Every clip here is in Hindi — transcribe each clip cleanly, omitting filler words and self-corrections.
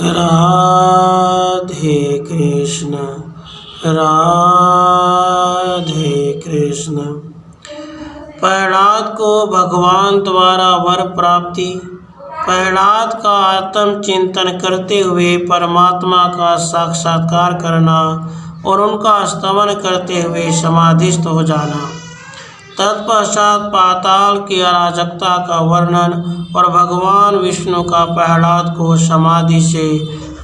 राधे कृष्ण राधे कृष्ण। प्रहलाद को भगवान द्वारा वर प्राप्ति। प्रहलाद का आत्म चिंतन करते हुए परमात्मा का साक्षात्कार करना और उनका स्तमन करते हुए समाधिस्थ हो जाना। तत्पश्चात पाताल की अराजकता का वर्णन और भगवान विष्णु का प्रहलाद को समाधि से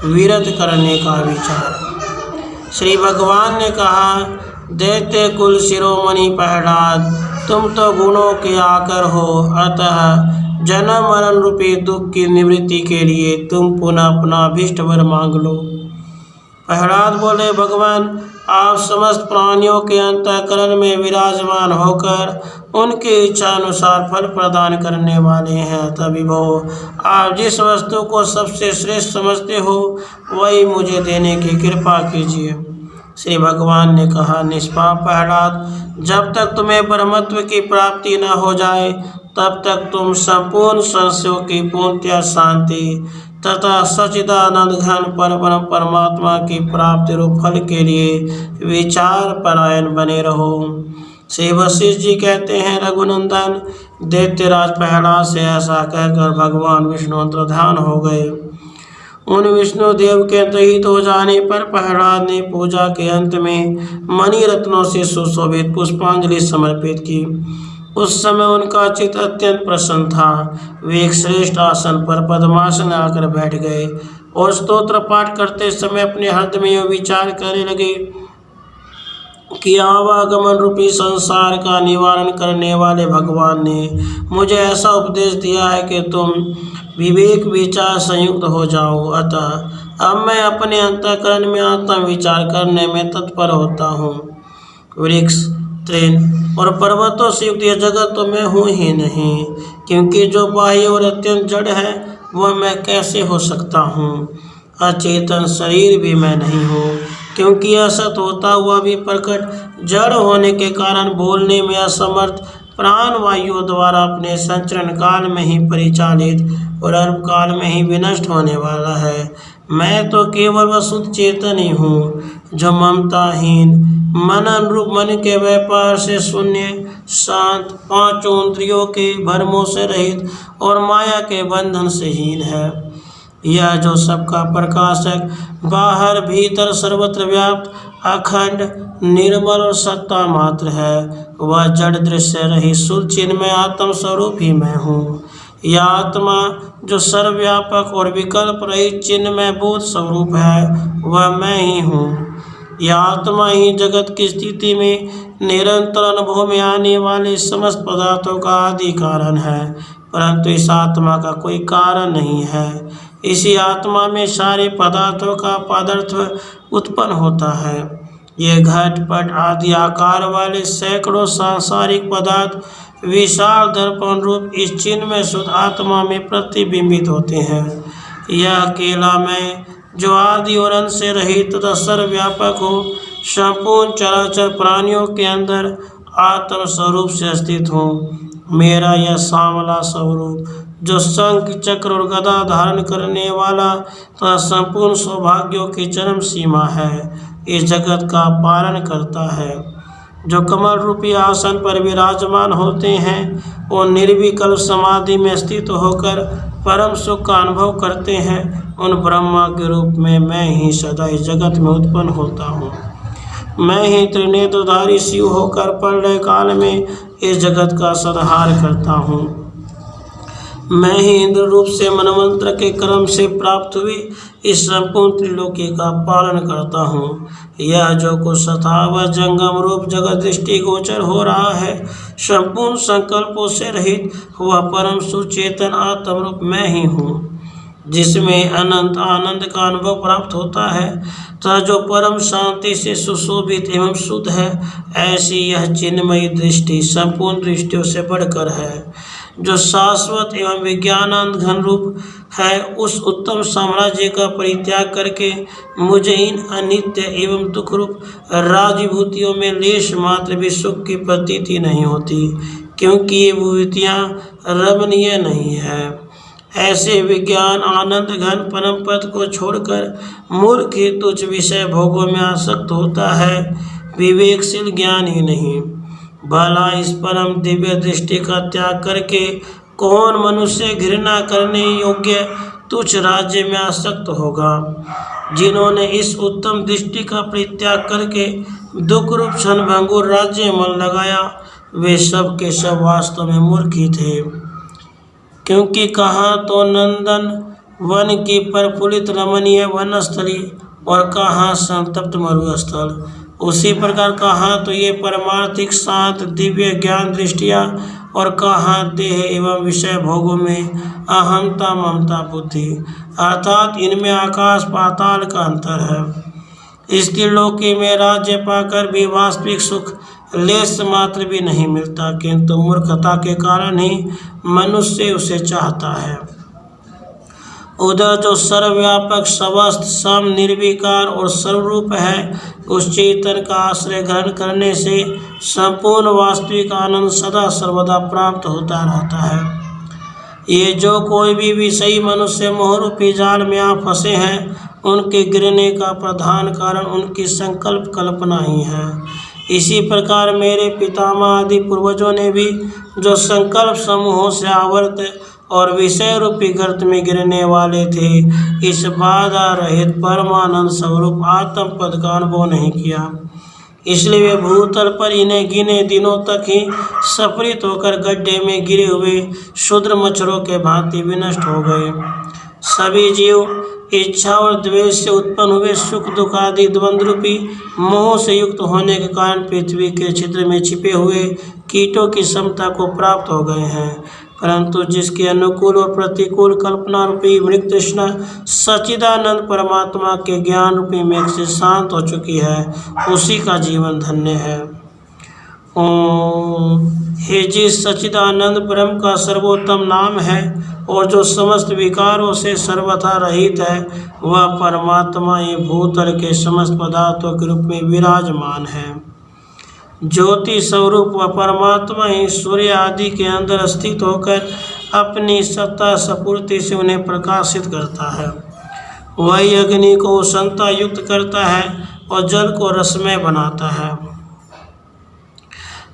विरत करने का विचार। श्री भगवान ने कहा, दैत्य कुल शिरोमणि प्रहलाद, तुम तो गुणों के आकर हो, अतः जन्म मरण रूपी दुख की निवृत्ति के लिए तुम पुनः अपना अभीष्ट वर मांग लो। प्रहलाद बोले, भगवान, आप समस्त प्राणियों के अंतःकरण में विराजमान होकर उनके इच्छा अनुसार फल प्रदान करने वाले हैं। तभी वो आप जिस वस्तु को सबसे श्रेष्ठ समझते हो वही मुझे देने की कृपा कीजिए। श्री भगवान ने कहा, निष्पाप प्रहलाद, जब तक तुम्हें ब्रह्मत्व की प्राप्ति न हो जाए तब तक तुम संपूर्ण संशयों की पूर्णतया शांति तथा सच्चिदानंद घन परब्रह्म परमात्मा की प्राप्ति रूप फल के लिए विचार परायण बने रहो। श्री वशिष्ठ जी कहते हैं, रघुनंदन, दैत्यराज प्रहलाद से ऐसा कहकर भगवान विष्णु अंतर्ध्यान हो गए। उन विष्णु देव के अंतर्हित हो जाने पर प्रहलाद ने पूजा के अंत में मणि रत्नों से सुशोभित पुष्पांजलि समर्पित की। उस समय उनका चित्त अत्यंत प्रसन्न था। वे एक श्रेष्ठ आसन पर पद्मासन आकर बैठ गए और स्तोत्र पाठ करते समय अपने हृदय में विचार करने लगे कि आवागमन रूपी संसार का निवारण करने वाले भगवान ने मुझे ऐसा उपदेश दिया है कि तुम विवेक विचार संयुक्त हो जाओ। अतः अब मैं अपने अंतःकरण में आत्म विचार करने में तत्पर होता हूँ। वृक्ष, तृण और पर्वतों से युक्त यह जगत तो मैं हूँ ही नहीं, क्योंकि जो बाह्य और अत्यंत जड़ है वह मैं कैसे हो सकता हूँ। अचेतन शरीर भी मैं नहीं हूँ, क्योंकि असत होता हुआ भी प्रकट जड़ होने के कारण बोलने में असमर्थ प्राण वायुओं द्वारा अपने संचरण काल में ही परिचालित और अल्प काल में ही विनष्ट होने वाला है। मैं तो केवल वसुत चेतन ही हूँ, जो ममताहीन मन अनुरूप मन के व्यापार से शून्य, शांत, पांचों इंद्रियों के भ्रमों से रहित और माया के बंधन से हीन है। यह जो सबका प्रकाशक, बाहर भीतर सर्वत्र व्याप्त, अखंड, निर्मल और सत्ता मात्र है, वह जड़ दृश्य रही शुद्ध चिन्मय आत्म स्वरूप ही मैं हूँ। यह आत्मा जो सर्वव्यापक और विकल्प रहित चिन्मय बोध स्वरूप है वह मैं ही हूँ। यह आत्मा ही जगत की स्थिति में निरंतर अनुभव में आने वाले समस्त पदार्थों का आदि कारण है, परंतु इस आत्मा का कोई कारण नहीं है। इसी आत्मा में सारे पदार्थों का पदार्थ उत्पन्न होता है। ये घट पट आदि आकार वाले सैकड़ों सांसारिक पदार्थ विशाल दर्पण रूप इस चिन्ह में शुद्ध आत्मा में प्रतिबिंबित होते हैं। यह अकेला मैं, जो आदि और अंत से रहित तथा सर्वव्यापक हो, संपूर्ण चराचर प्राणियों के अंदर आत्म स्वरूप से स्थित हूँ। मेरा यह सांवला स्वरूप, जो शंख चक्र और गदा धारण करने वाला तथा संपूर्ण सौभाग्यों की चरम सीमा है, इस जगत का पालन करता है। जो कमल रूपी आसन पर विराजमान होते हैं वो निर्विकल्प समाधि में स्थित होकर परम सुख का अनुभव करते हैं। उन ब्रह्मा के रूप में मैं ही सदा इस जगत में उत्पन्न होता हूँ। मैं ही त्रिनेत्रधारी शिव होकर प्रलय काल में इस जगत का संहार करता हूँ। मैं ही इंद्र रूप से मनमंत्र के क्रम से प्राप्त हुई इस संपूर्ण त्रिलोकी का पालन करता हूँ। यह जो कुछ सतावत जंगम रूप जगत दृष्टि गोचर हो रहा है, संपूर्ण संकल्पों से रहित वह परम सुचेतन आत्म रूप मैं ही हूँ, जिसमें अनंत आनंद का अनुभव प्राप्त होता है तथा जो परम शांति से सुशोभित एवं शुद्ध है। ऐसी यह चिन्मयी दृष्टि संपूर्ण दृष्टियों से बढ़कर है, जो शाश्वत एवं विज्ञानानंद घन रूप है। उस उत्तम साम्राज्य का परित्याग करके मुझे इन अनित्य एवं दुख रूप राजभूतियों में लेश मात्र भी सुख की प्रतीति नहीं होती, क्योंकि ये भूतियाँ रमणीय नहीं है। ऐसे विज्ञान आनंद घन परम पद को छोड़कर मूर्ख ही तुच्छ विषय भोगों में आसक्त होता है, विवेकशील ज्ञान ही नहीं। भला इस परम दिव्य दृष्टि का त्याग करके कौन मनुष्य घृणा करने योग्य तुच्छ राज्य में आसक्त होगा। जिन्होंने इस उत्तम दृष्टि का परित्याग करके दुख रूप क्षणभंगुर राज्य मन लगाया, वे सब के सब वास्तव में मूर्ख ही थे। क्योंकि कहाँ तो नंदन वन की प्रफुल्लित रमणीय वनस्थली और कहाँ संतप्त मरुस्थल, उसी प्रकार कहाँ तो ये परमार्थिक शांत दिव्य ज्ञान दृष्टिया और कहाँ देह एवं विषय भोगों में अहंता ममता बुद्धि, अर्थात इनमें आकाश पाताल का अंतर है। स्त्रीलोकी में राज्य पाकर भी वास्तविक सुख लेश मात्र भी नहीं मिलता, किंतु मूर्खता के कारण ही मनुष्य उसे चाहता है। उधर जो सर्वव्यापक समस्त सम निर्विकार और सर्वरूप है, उस चेतन का आश्रय ग्रहण करने से संपूर्ण वास्तविक आनंद सदा सर्वदा प्राप्त होता रहता है। ये जो कोई भी विषयी मनुष्य मोहरूपी जाल में आ फंसे हैं, उनके गिरने का प्रधान कारण उनकी संकल्प कल्पना ही है। इसी प्रकार मेरे पितामह आदि पूर्वजों ने भी जो संकल्प समूहों से आवर्त और विषय रूपी गर्त में गिरने वाले थे, इस बाधा रहित परमानंद स्वरूप आत्म पद का अनुभव नहीं किया, इसलिए वे भूतल पर इन्हें गिने दिनों तक ही सफरित होकर गड्ढे में गिरे हुए क्षुद्र मच्छरों के भांति विनष्ट हो गए। सभी जीव इच्छा और द्वेष से उत्पन्न हुए सुख दुख आदि द्वंद्व रूपी मोह से युक्त होने के कारण पृथ्वी के छिद्र में छिपे हुए कीटों की समता को प्राप्त हो गए हैं, परंतु जिसके अनुकूल और प्रतिकूल कल्पना रूपी मृग तृष्णा सच्चिदानंद परमात्मा के ज्ञान रूपी मेघ से शांत हो चुकी है, उसी का जीवन धन्य है। ओम। हे जिस सच्चिदानंद ब्रह्म का सर्वोत्तम नाम है और जो समस्त विकारों से सर्वथा रहित है, वह परमात्मा ये भूतल के समस्त पदार्थों के रूप में विराजमान है। ज्योति स्वरूप व परमात्मा ही सूर्य आदि के अंदर स्थित होकर अपनी सत्ता स्फूर्ति से उन्हें प्रकाशित करता है। वही अग्नि को उष्णता युक्त करता है और जल को रसमय बनाता है।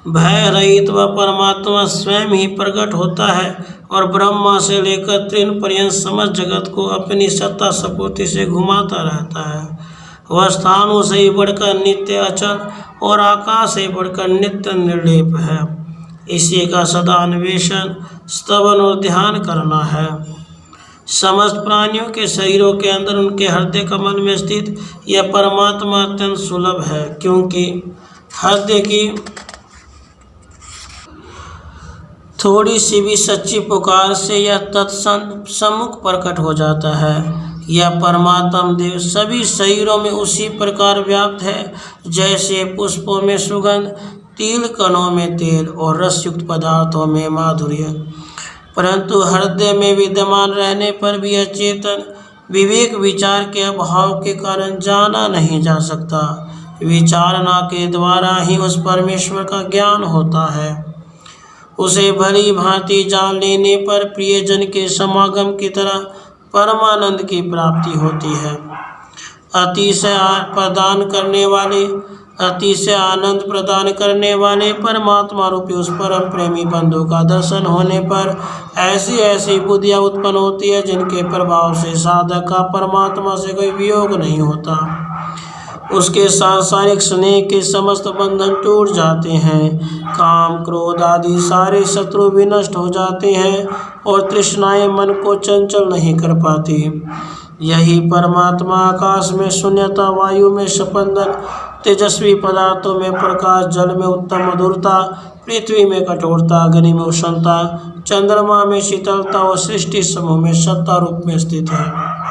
भय रहित व परमात्मा स्वयं ही प्रकट होता है और ब्रह्मा से लेकर तृण पर्यंत समस्त जगत को अपनी सत्ता स्फूर्ति से घुमाता रहता है। वह स्थानों से ही बढ़कर नित्य अचल और आकाश से बढ़कर नित्य निर्लेप है। इसी का सदा अन्वेषण स्तवन और ध्यान करना है। समस्त प्राणियों के शरीरों के अंदर उनके हृदय कमल में स्थित यह परमात्मा अत्यंत सुलभ है, क्योंकि हृदय की थोड़ी सी भी सच्ची पुकार से यह तत्सन्न सम्मुख प्रकट हो जाता है। यह परमात्म देव सभी शरीरों में उसी प्रकार व्याप्त है, जैसे पुष्पों में सुगंध, तिल कणों में तेल और रसयुक्त पदार्थों में माधुर्य। परंतु हृदय में विद्यमान रहने पर भी अचेतन विवेक विचार के अभाव के कारण जाना नहीं जा सकता। विचारणा के द्वारा ही उस परमेश्वर का ज्ञान होता है। उसे भली भांति जान लेने पर प्रियजन के समागम की तरह परमानंद की प्राप्ति होती है। अतिशय आनंद प्रदान करने वाले परमात्मा रूपी उस परम प्रेमी बंधु का दर्शन होने पर ऐसी ऐसी बुद्धियाँ उत्पन्न होती है, जिनके प्रभाव से साधक का परमात्मा से कोई वियोग नहीं होता। उसके सांसारिक स्नेह के समस्त बंधन टूट जाते हैं, काम क्रोध आदि सारे शत्रु विनष्ट हो जाते हैं और तृष्णाएं मन को चंचल नहीं कर पाती। यही परमात्मा आकाश में शून्यता, वायु में स्पंदन, तेजस्वी पदार्थों में प्रकाश, जल में उत्तम मधुरता, पृथ्वी में कठोरता, अग्नि में उष्णता, चंद्रमा में शीतलता और सृष्टि समूह में सत्ता रूप में स्थित है।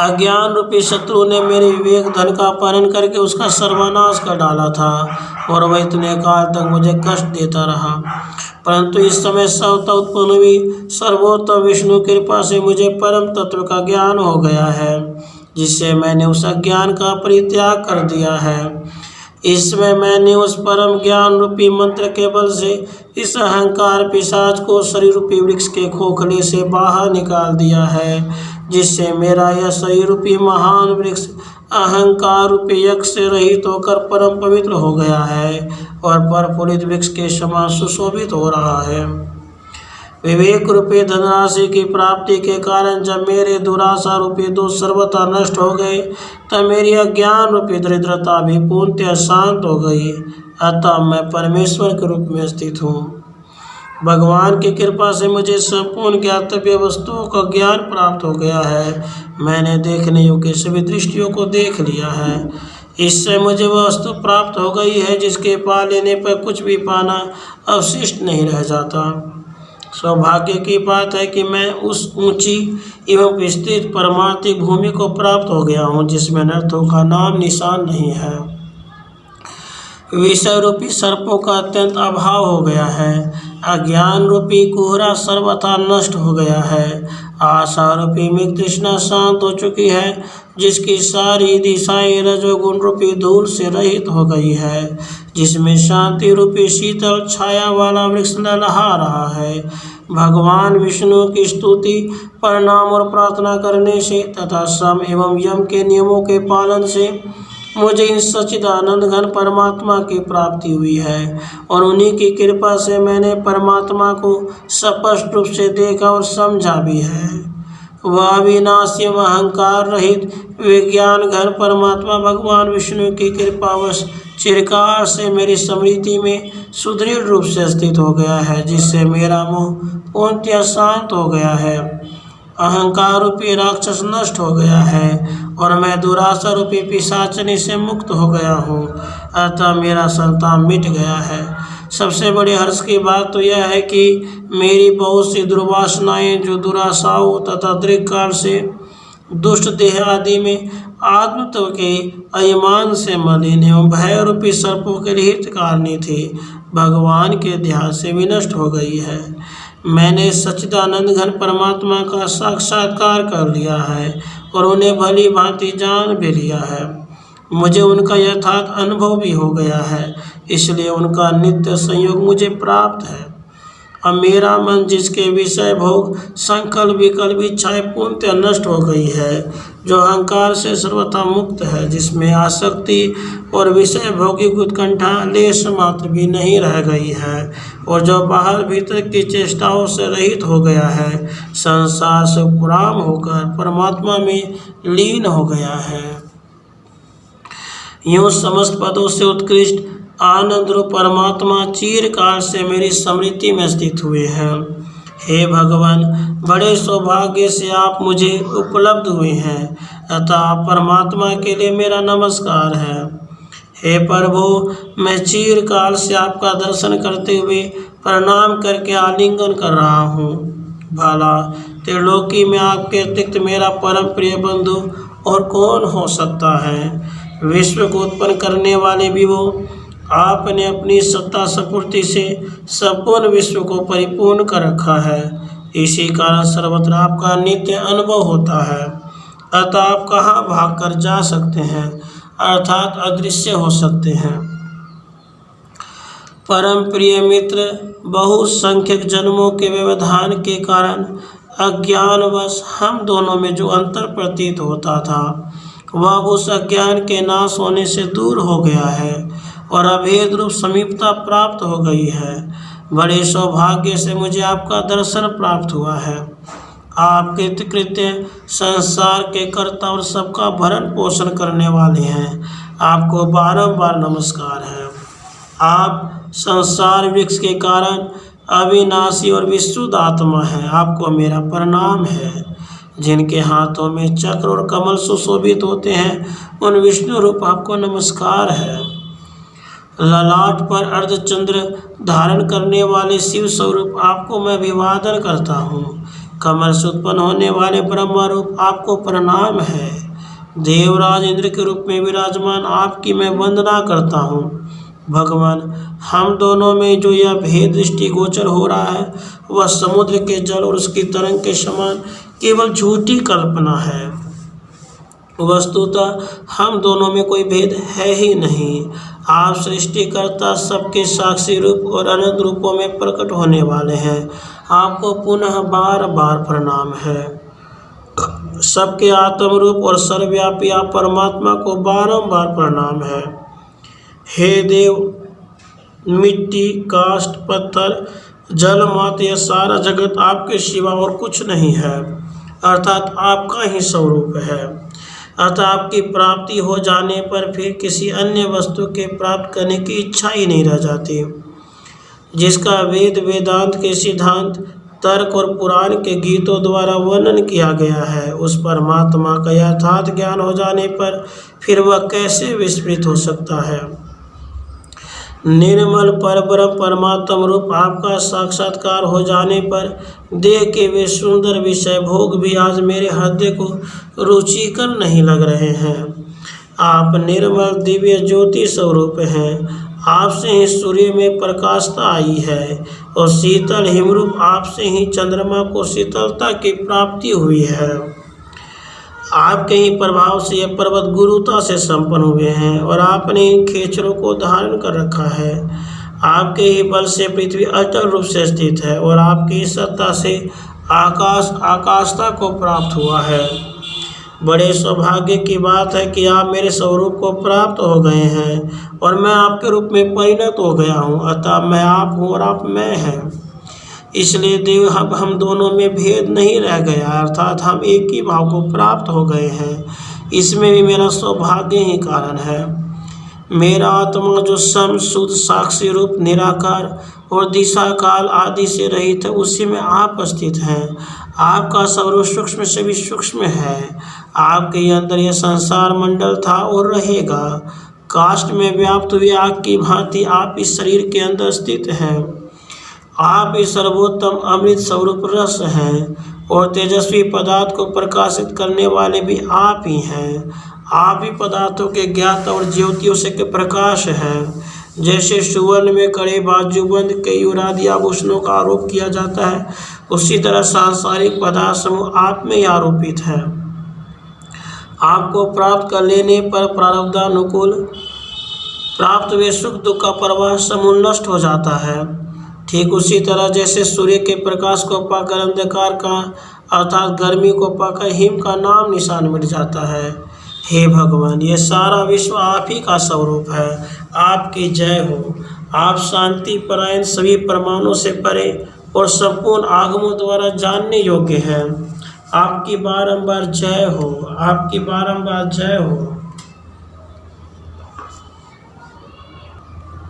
अज्ञान रूपी शत्रु ने मेरे विवेक धन का अपहरण करके उसका सर्वनाश कर डाला था और वह इतने काल तक मुझे कष्ट देता रहा, परंतु इस समय सवता उत्पन्न हुई सर्वोत्तम विष्णु कृपा से मुझे परम तत्व का ज्ञान हो गया है, जिससे मैंने उस अज्ञान का परित्याग कर दिया है। इसमें मैंने उस परम ज्ञान रूपी मंत्र के बल से इस अहंकार पिशाच को शरीर रूपी वृक्ष के खोखले से बाहर निकाल दिया है, जिससे मेरा यह शरीर रूपी महान वृक्ष अहंकार रूपी यज्ञ से रहित होकर परम पवित्र हो गया है और प्रफुल्लित वृक्ष के समान सुशोभित हो रहा है। विवेक रूपी धनराशि की प्राप्ति के कारण जब मेरे दुराशा रूपी दोष सर्वथा नष्ट हो गए, तब मेरी अज्ञान रूपी दरिद्रता भी पूर्णतः शांत हो गई। अतः मैं परमेश्वर के रूप में स्थित हूँ। भगवान की कृपा से मुझे संपूर्ण ज्ञातव्य वस्तुओं का ज्ञान प्राप्त हो गया है। मैंने देखने योग्य सभी दृष्टियों को देख लिया है। इससे मुझे वह वस्तु प्राप्त हो गई है जिसके पा लेने पर कुछ भी पाना अवशिष्ट नहीं रह जाता। सौभाग्य की बात है कि मैं उस ऊंची एवं विस्तृत परमार्थिक भूमि को प्राप्त हो गया हूँ जिसमें अनर्थों का नाम निशान नहीं है। विषय रूपी सर्पों का अत्यंत अभाव हो गया है। अज्ञान रूपी कोहरा सर्वथा नष्ट हो गया है। आशा रूपी मृग तृष्णा शांत हो चुकी है, जिसकी सारी दिशाएं रजोगुण रूपी धूल से रहित हो गई है, जिसमें शांति रूपी शीतल छाया वाला वृक्ष लहलहा रहा है। भगवान विष्णु की स्तुति, प्रणाम और प्रार्थना करने से तथा सम एवं यम के नियमों के पालन से मुझे इस सच्चिदानंद घन परमात्मा की प्राप्ति हुई है और उन्हीं की कृपा से मैंने परमात्मा को स्पष्ट रूप से देखा और समझा भी है। वह अविनाशी एवं अहंकार रहित विज्ञान घन परमात्मा भगवान विष्णु की कृपावश चिरकाल से मेरी स्मृति में सुदृढ़ रूप से स्थित हो गया है, जिससे मेरा मोह पूर्णतः शांत हो गया है। अहंकार रूपी राक्षस नष्ट हो गया है और मैं दुराशा रूपी पिशाचनी से मुक्त हो गया हूँ। अतः मेरा संताप मिट गया है। सबसे बड़ी हर्ष की बात तो यह है कि मेरी बहुत सी दुर्वासनाएं जो दुराशाओं तथा दीर्घकाल से दुष्ट देह आदि में आत्मत्व के अभिमान से मलिन एवं भय रूपी सर्पों के हित कारणी थी, भगवान के ध्यान से विनष्ट हो गई है। मैंने सच्चिदानंद घन परमात्मा का साक्षात्कार कर लिया है और उन्हें भली भांति जान भी लिया है। मुझे उनका यथार्थ अनुभव भी हो गया है, इसलिए उनका नित्य संयोग मुझे प्राप्त है। अब मेरा मन जिसके विषय भोग संकल्प विकल्प इच्छाएं पूर्णतः नष्ट हो गई है, जो अहंकार से सर्वथा मुक्त है, जिसमें आसक्ति और विषय भौगिक उत्कंठा लेश मात्र भी नहीं रह गई है और जो बाहर भीतर की चेष्टाओं से रहित हो गया है, संसार से उपराम होकर परमात्मा में लीन हो गया है। यूँ समस्त पदों से उत्कृष्ट आनंद रूप परमात्मा चिरकाल से मेरी स्मृति में स्थित हुए हैं। हे भगवान, बड़े सौभाग्य से आप मुझे उपलब्ध हुए हैं, अतः परमात्मा के लिए मेरा नमस्कार है। हे प्रभु, मैं चिरकाल से आपका दर्शन करते हुए प्रणाम करके आलिंगन कर रहा हूँ। भला त्रिलोकी में आपके अतिरिक्त मेरा परम प्रिय बंधु और कौन हो सकता है। विश्व को उत्पन्न करने वाले भी वो, आपने अपनी सत्ता स्फूर्ति से संपूर्ण विश्व को परिपूर्ण कर रखा है। इसी कारण सर्वत्र आपका नित्य अनुभव होता है, अतः आप कहाँ भाग कर जा सकते हैं, अर्थात अदृश्य हो सकते हैं। परम प्रिय मित्र, बहुसंख्यक जन्मों के व्यवधान के कारण अज्ञानवश हम दोनों में जो अंतर प्रतीत होता था, वह उस अज्ञान के नाश होने से दूर हो गया है और अभेद रूप समीपता प्राप्त हो गई है। बड़े सौभाग्य से मुझे आपका दर्शन प्राप्त हुआ है। आप कृत्य संसार के कर्ता और सबका भरण पोषण करने वाले हैं। आपको बारंबार नमस्कार है। आप संसार वृक्ष के कारण अविनाशी और विशुद्ध आत्मा है। आपको मेरा प्रणाम है। जिनके हाथों में चक्र और कमल सुशोभित होते हैं, उन विष्णु रूप आपको नमस्कार है। ललाट पर अर्धचंद्र धारण करने वाले शिव स्वरूप आपको मैं अभिवादन करता हूँ। कमल से उत्पन्न होने वाले ब्रह्मा रूप आपको प्रणाम है। देवराज इंद्र के रूप में विराजमान आपकी मैं वंदना करता हूँ। भगवान, हम दोनों में जो यह भेद दृष्टि गोचर हो रहा है, वह समुद्र के जल और उसकी तरंग के समान केवल झूठी कल्पना है। वस्तुतः हम दोनों में कोई भेद है ही नहीं। आप सृष्टिकर्ता, सबके साक्षी रूप और अनंत रूपों में प्रकट होने वाले हैं। आपको पुनः बार बार प्रणाम है। सबके आत्म रूप और सर्वव्यापी आप परमात्मा को बारंबार प्रणाम है। हे देव, मिट्टी, काष्ठ, पत्थर, जल, मात, यह सारा जगत आपके सिवा और कुछ नहीं है, अर्थात आपका ही स्वरूप है। अतः आपकी प्राप्ति हो जाने पर फिर किसी अन्य वस्तु के प्राप्त करने की इच्छा ही नहीं रह जाती। जिसका वेद, वेदांत के सिद्धांत, तर्क और पुराण के गीतों द्वारा वर्णन किया गया है, उस परमात्मा का यथार्थ ज्ञान हो जाने पर फिर वह कैसे विस्मृत हो सकता है। निर्मल परब्रह्म परमात्म रूप आपका साक्षात्कार हो जाने पर देह के वे सुंदर विषय भोग भी आज मेरे हृदय को रुचिकर नहीं लग रहे हैं। आप निर्मल दिव्य ज्योति स्वरूप हैं। आपसे ही सूर्य में प्रकाशता आई है और शीतल हिमरूप आपसे ही चंद्रमा को शीतलता की प्राप्ति हुई है। आपके ही प्रभाव से यह पर्वत गुरुता से संपन्न हुए हैं और आपने खेचरों को धारण कर रखा है। आपके ही बल से पृथ्वी अचल रूप से स्थित है और आपकी सत्ता से आकाश आकाशता को प्राप्त हुआ है। बड़े सौभाग्य की बात है कि आप मेरे स्वरूप को प्राप्त हो गए हैं और मैं आपके रूप में परिणत हो गया हूँ। अतः मैं आप हूँ और आप मैं हैं। इसलिए देव, अब हम दोनों में भेद नहीं रह गया, अर्थात हम एक ही भाव को प्राप्त हो गए हैं। इसमें भी मेरा सौभाग्य ही कारण है। मेरा आत्मा जो सम, शुद्ध, साक्षी रूप, निराकार और दिशा, काल आदि से रहित है, उसी में आप स्थित हैं। आपका स्वरूप सूक्ष्म से भी सूक्ष्म है। आपके अंदर यह संसार मंडल था और रहेगा। काष्ठ में व्याप्त हुए आग की भांति आप इस शरीर के अंदर स्थित हैं। आप इस सर्वोत्तम अमृत स्वरूप रस हैं और तेजस्वी पदार्थ को प्रकाशित करने वाले भी आप ही हैं। आप ही पदार्थों के ज्ञाता और ज्योतियों से के प्रकाश हैं। जैसे सुवर्ण में कड़े बाजूबंद कई आदि आभूषणों का आरोप किया जाता है, उसी तरह सांसारिक पदार्थ समूह आप में ही आरोपित है। आपको प्राप्त कर लेने पर प्रारब्धानुकूल प्राप्त हुए सुख दुख का प्रवाह समूल नष्ट हो जाता है। ठीक उसी तरह जैसे सूर्य के प्रकाश को पाकर अंधकार का अर्थात गर्मी को पाकर हिम का नाम निशान मिट जाता है। हे भगवान, ये सारा विश्व आप ही का स्वरूप है। आपकी जय हो। आप शांति परायण, सभी प्रमाणों से परे और संपूर्ण आगमों द्वारा जानने योग्य हैं। आपकी बारंबार जय हो। आपकी बारंबार जय हो।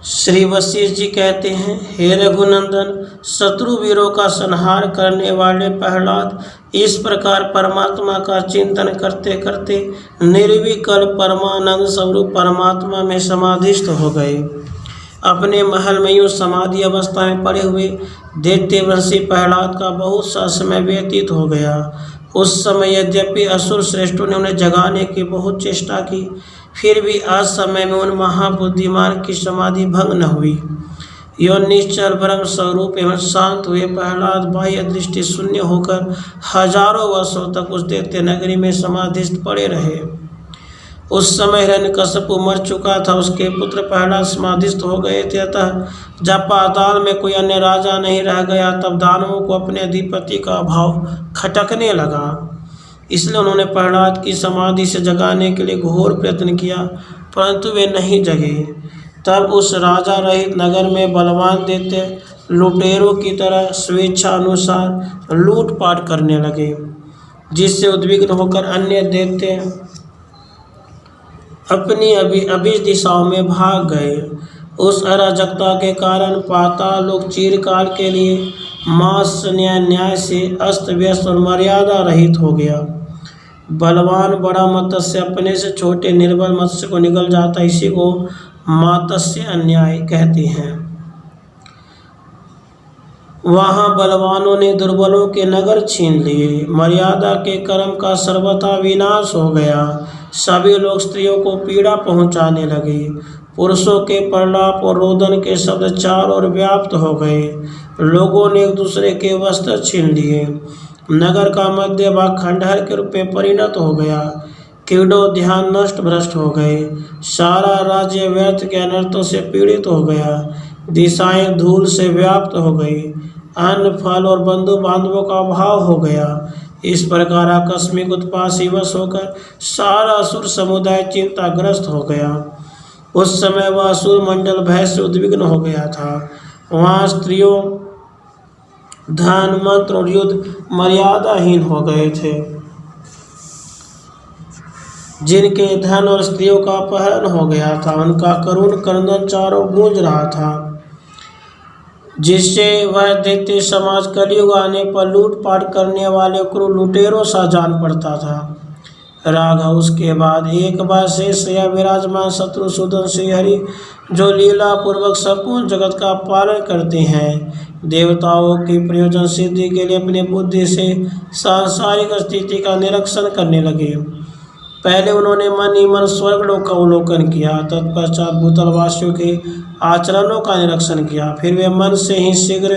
श्री वशिष्ठ जी कहते हैं, हे रघुनंदन, शत्रु वीरों का संहार करने वाले प्रहलाद इस प्रकार परमात्मा का चिंतन करते करते निर्विकल्प परमानंद स्वरूप परमात्मा में समाधिस्थ हो गए। अपने महल में यूँ समाधि अवस्था में पड़े हुए दैत्यवंशी प्रहलाद का बहुत सा समय व्यतीत हो गया। उस समय यद्यपि असुर श्रेष्ठों ने उन्हें जगाने की बहुत चेष्टा की, फिर भी आज समय में उन महाबुद्धिमान की समाधि भंग न हुई। यह निश्चल ब्रह्म स्वरूप एवं शांत हुए प्रहलाद बाह्य दृष्टि शून्य होकर हजारों वर्षों तक उस दैत्य नगरी में समाधिस्थ पड़े रहे। उस समय हिरण्यकश्यप मर चुका था, उसके पुत्र प्रहलाद समाधिस्थ हो गए थे। अतः जब पाताल में कोई अन्य राजा नहीं रह गया, तब दानवों को अपने अधिपति का अभाव खटकने लगा। इसलिए उन्होंने प्रहलाद की समाधि से जगाने के लिए घोर प्रयत्न किया, परंतु वे नहीं जगे। तब उस राजा रहित नगर में बलवान दैत्य लुटेरों की तरह स्वेच्छा अनुसार लूटपाट करने लगे, जिससे उद्विग्न होकर अन्य दैत्य अपनी अभिज दिशाओं में भाग गए। उस अराजकता के कारण पाताल लोक चिरकाल के लिए मास न्याय से अस्त व्यस्त और मर्यादा रहित हो गया। बलवान बड़ा मत्स्य अपने से छोटे निर्बल मत्स्य को निगल जाता, इसी को मात्स्य अन्याय कहते हैं। वहाँ बलवानों ने दुर्बलों के नगर छीन लिए। मर्यादा के कर्म का सर्वथा विनाश हो गया। सभी लोग स्त्रियों को पीड़ा पहुँचाने लगे। पुरुषों के प्रलाप और रोदन के शब्द चारों ओर व्याप्त हो गए। लोगों ने एक दूसरे के वस्त्र छीन लिए। नगर का मध्य भाग खंडहर के रूप में परिणत हो गया। कीड़ों ध्यान नष्ट भ्रष्ट हो गए। सारा राज्य व्यर्थ के अनर्थों से पीड़ित हो गया। दिशाएं धूल से व्याप्त हो गई। अन्न फल और बंधु बांधवों का अभाव हो गया। इस प्रकार आकस्मिक उत्पात से वश होकर सारा असुर समुदाय चिंताग्रस्त हो गया। उस समय वह असुर मंडल भय से उद्विग्न हो गया था। वहाँ स्त्रियों, धन, मंत्र और युद्ध मर्यादाहीन हो गए थे। जिनके धन और स्त्रियों का अपहरण हो गया था, उनका करुण क्रंदन चारों गूंज रहा था, जिससे वह दैत्य समाज कलयुग आने पर लूटपाट करने वाले क्रूर लुटेरों सा जान पड़ता था। राघव उसके बाद एक बार शेष या विराजमान शत्रुसूदन श्रीहरि, जो लीला पूर्वक संपूर्ण जगत का पालन करते हैं, देवताओं की प्रयोजन सिद्धि के लिए अपनी बुद्धि से सांसारिक स्थिति का निरीक्षण करने लगे। पहले उन्होंने मन ही मन स्वर्गलोक का अवलोकन किया, तत्पश्चात भूतलवासियों के आचरणों का निरीक्षण किया। फिर वे मन से ही शीघ्र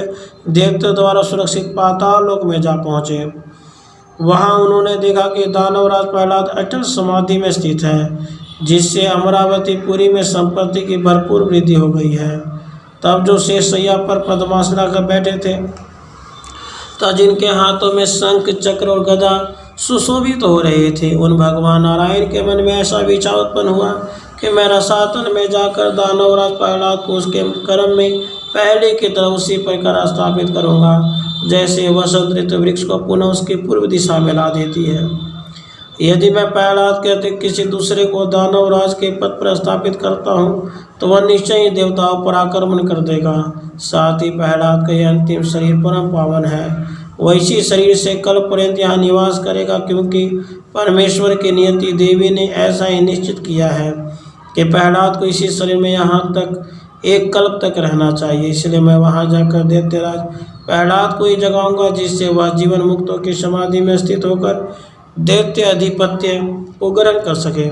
देवता द्वारा सुरक्षित पाताल लोक में जा पहुँचे। वहाँ उन्होंने देखा कि दानवराज प्रहलाद अटल समाधि में स्थित है, जिससे अमरावतीपुरी में संपत्ति की भरपूर वृद्धि हो गई है। तब जो शेषशैया पर पद्मासना कर बैठे थे, तब जिनके हाथों में शंख, चक्र और गदा सुशोभित हो रहे थे, उन भगवान नारायण के मन में ऐसा विचार उत्पन्न हुआ कि मैं रसातल में जाकर दानवराज प्रहलाद को उसके कर्म में पहले की तरह उसी प्रकार स्थापित करूँगा, जैसे वसंत ऋतु वृक्ष को पुनः उसकी पूर्व दिशा में ला देती है। यदि मैं प्रहलाद के अतिरिक्त किसी दूसरे को दानवराज के पद पर स्थापित करता हूँ, तो वह निश्चय ही देवताओं पर आक्रमण कर देगा। साथ ही प्रहलाद का यह अंतिम शरीर परम पावन है। वह इसी शरीर से कल पर्यंत यहाँ निवास करेगा, क्योंकि परमेश्वर की नियति देवी ने ऐसा ही निश्चित किया है कि प्रहलाद को इसी शरीर में यहाँ तक एक कल्प तक रहना चाहिए। इसलिए मैं वहाँ जाकर दैत्यराज प्रहलाद को ही जगाऊंगा, जिससे वह जीवन मुक्तों की समाधि में स्थित होकर दैत्य अधिपत्य को ग्रहण कर सके।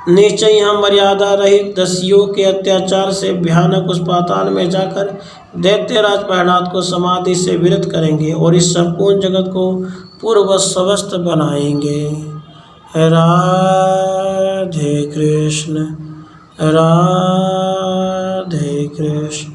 निश्चय ही हम मर्यादा रहित दस्युओं के अत्याचार से भयानक उस पाताल में जाकर दैत्यराज प्रहलाद को समाधि से विरत करेंगे और इस संपूर्ण जगत को पूर्व स्वस्थ बनाएंगे। राधे कृष्ण राधे।